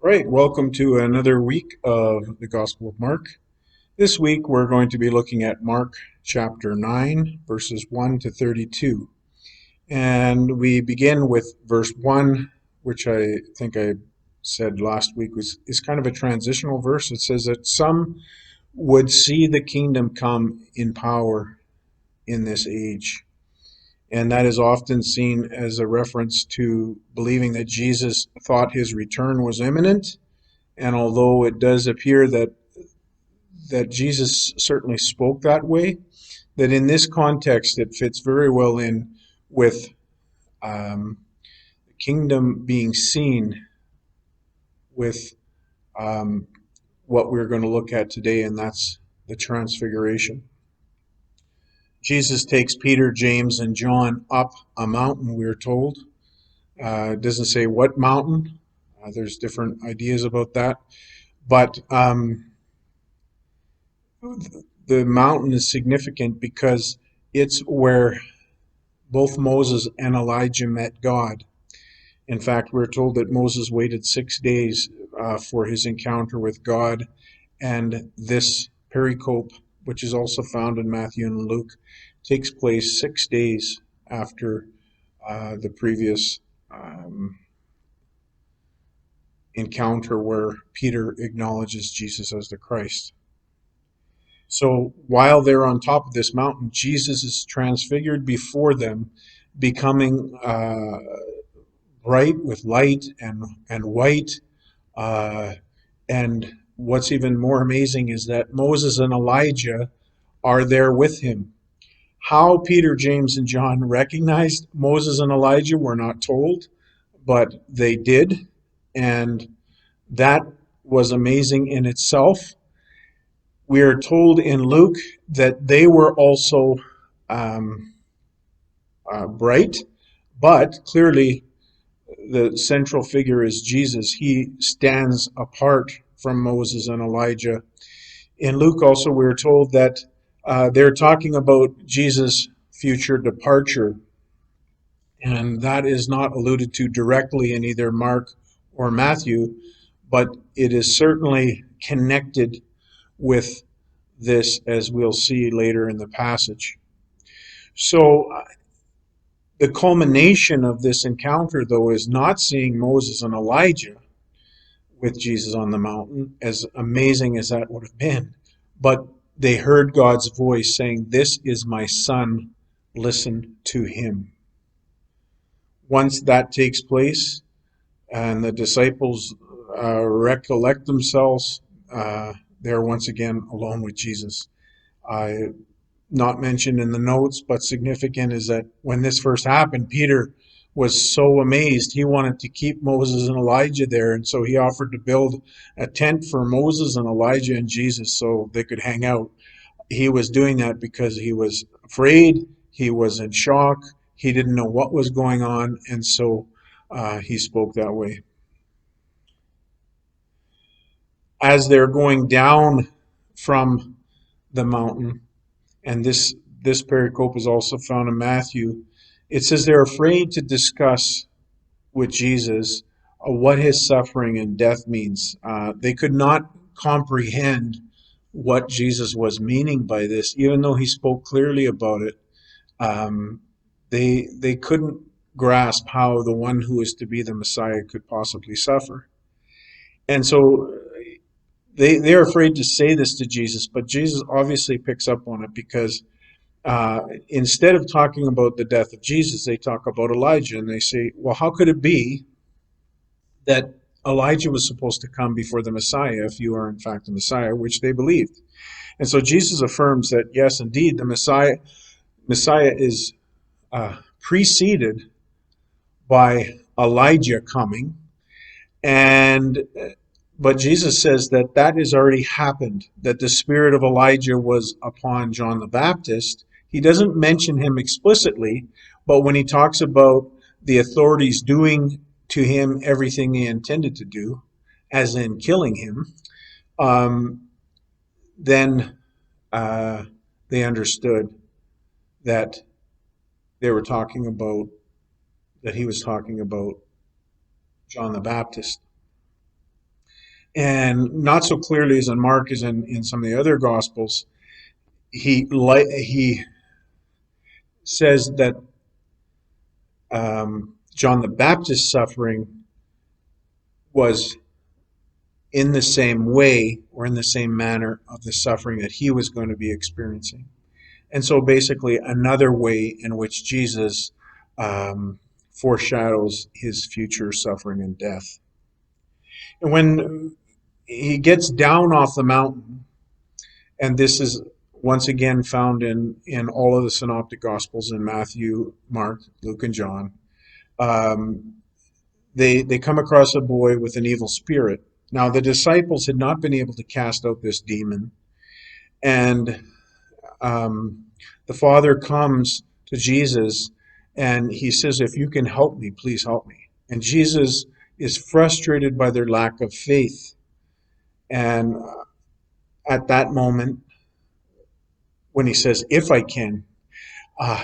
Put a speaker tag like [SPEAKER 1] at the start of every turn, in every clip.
[SPEAKER 1] Right, welcome to another week of the Gospel of Mark. This week we're going to be looking at Mark chapter 9, verses 1 to 32. And we begin with verse 1, which I think I said last week is kind of a transitional verse. It says that some would see the kingdom come in power in this age. And that is often seen as a reference to believing that Jesus thought his return was imminent. And although it does appear that Jesus certainly spoke that way, that in this context it fits very well in with the kingdom being seen with um, what we're going to look at today, and that's the Transfiguration. Jesus takes Peter, James, and John up a mountain, we're told. It doesn't say what mountain. There's different ideas about that. But the mountain is significant because it's where both Moses and Elijah met God. In fact, we're told that Moses waited 6 days for his encounter with God, and this pericope, which is also found in Matthew and Luke, takes place 6 days after the previous encounter where Peter acknowledges Jesus as the Christ. So while they're on top of this mountain, Jesus is transfigured before them, becoming bright with light and white. Uh, and what's even more amazing is that Moses and Elijah are there with him. How Peter, James, and John recognized Moses and Elijah, we're not told, but they did. And that was amazing in itself. We are told in Luke that they were also um, bright, but clearly the central figure is Jesus. He stands apart from Moses and Elijah. In Luke, also, we're told that they're talking about Jesus' future departure, and that is not alluded to directly in either Mark or Matthew, but it is certainly connected with this, as we'll see later in the passage. So, the culmination of this encounter, though, is not seeing Moses and Elijah with Jesus on the mountain, as amazing as that would have been, but they heard God's voice saying, "This is my son, listen to him." Once that takes place, and the disciples recollect themselves, they're once again alone with Jesus. Not mentioned in the notes, but significant, is that when this first happened, Peter was so amazed. He wanted to keep Moses and Elijah there, and so he offered to build a tent for Moses and Elijah and Jesus so they could hang out. He was doing that because he was afraid, he was in shock, he didn't know what was going on, and so he spoke that way. As they're going down from the mountain, and this pericope is also found in Matthew. It says they're afraid to discuss with Jesus what his suffering and death means. They could not comprehend what Jesus was meaning by this, even though he spoke clearly about it. Um, they couldn't grasp how the one who is to be the Messiah could possibly suffer, and so they're afraid to say this to Jesus. But Jesus obviously picks up on it because instead of talking about the death of Jesus, they talk about Elijah, and they say, well, how could it be that Elijah was supposed to come before the Messiah if you are in fact the Messiah, which they believed? And so Jesus affirms that, yes, indeed, the Messiah is preceded by Elijah coming, and but Jesus says that that has already happened, that the spirit of Elijah was upon John the Baptist. He doesn't mention him explicitly, but when he talks about the authorities doing to him everything they intended to do, as in killing him, um, then uh, they understood that they were talking about, that he was talking about John the Baptist. And not so clearly as in Mark as in some of the other Gospels, he says that John the Baptist's suffering was in the same way or in the same manner of the suffering that he was going to be experiencing. And so basically another way in which Jesus foreshadows his future suffering and death. And when he gets down off the mountain, and this is once again found in all of the synoptic gospels in Matthew, Mark, Luke, and John, um, they come across a boy with an evil spirit. Now the disciples had not been able to cast out this demon, and um, the father comes to Jesus and he says, "If you can help me, please help me." And Jesus is frustrated by their lack of faith. And at that moment, when he says, "If I can," uh,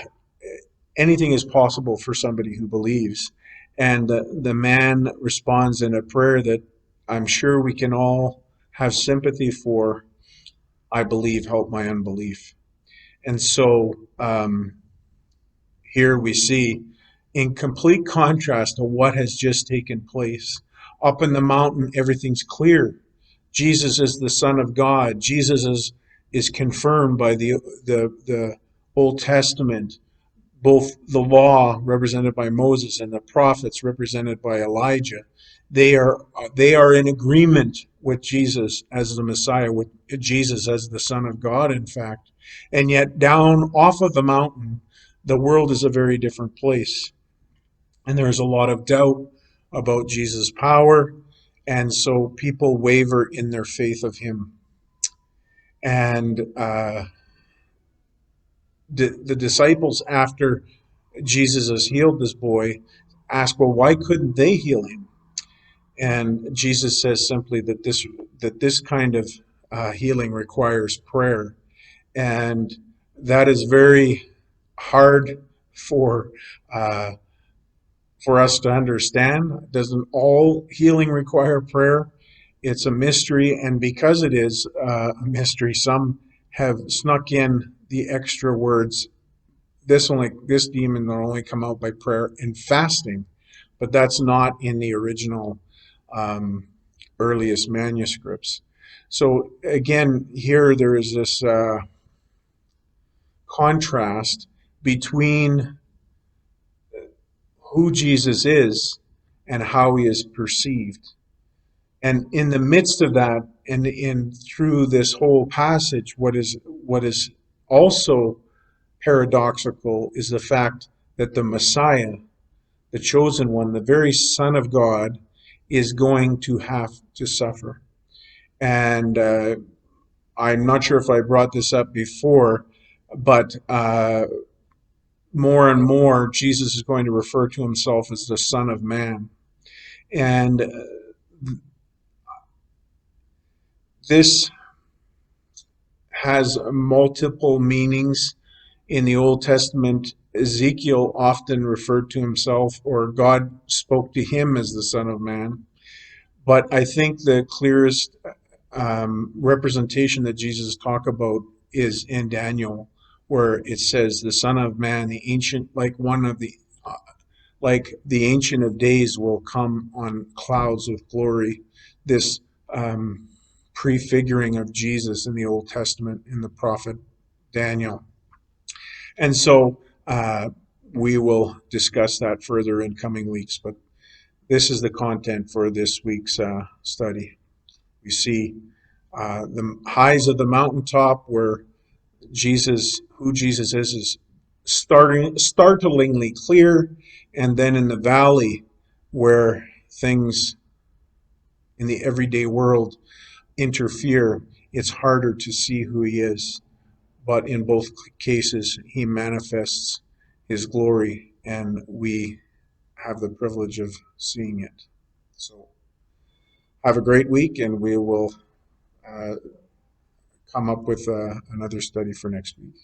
[SPEAKER 1] anything is possible for somebody who believes. And the man responds in a prayer that I'm sure we can all have sympathy for. "I believe, help my unbelief." And so here we see, in complete contrast to what has just taken place, up in the mountain, everything's clear. Jesus is the Son of God. Jesus is confirmed by the Old Testament, both the law represented by Moses and the prophets represented by Elijah. They are in agreement with Jesus as the Messiah, with Jesus as the Son of God, in fact. And yet down off of the mountain, the world is a very different place. And there's a lot of doubt about Jesus' power, and so people waver in their faith of him. And the disciples, after Jesus has healed this boy, ask, "Well, why couldn't they heal him?" And Jesus says simply that this kind of healing requires prayer, and that is very hard for uh, for us to understand. Doesn't all healing require prayer? It's a mystery, and because it is a mystery, some have snuck in the extra words. This demon will only come out by prayer and fasting, but that's not in the original um, earliest manuscripts. So again, here there is this contrast between who Jesus is and how he is perceived. And in the midst of that, and in through this whole passage, what is also paradoxical is the fact that the Messiah, the chosen one, the very Son of God, is going to have to suffer. And I'm not sure if I brought this up before, but more and more, Jesus is going to refer to himself as the Son of Man. And this has multiple meanings. In the Old Testament, Ezekiel often referred to himself, or God spoke to him as the Son of Man. But I think the clearest representation that Jesus talked about is in Daniel, where it says, "The Son of Man, the ancient, like the Ancient of Days, will come on clouds of glory." This prefiguring of Jesus in the Old Testament in the prophet Daniel. And so we will discuss that further in coming weeks, but this is the content for this week's study. We see the highs of the mountaintop, where who Jesus is startlingly clear, and then in the valley, where things in the everyday world interfere, it's harder to see who he is. But in both cases, he manifests his glory, and we have the privilege of seeing it. So have a great week, and we will uh, come up with another study for next week.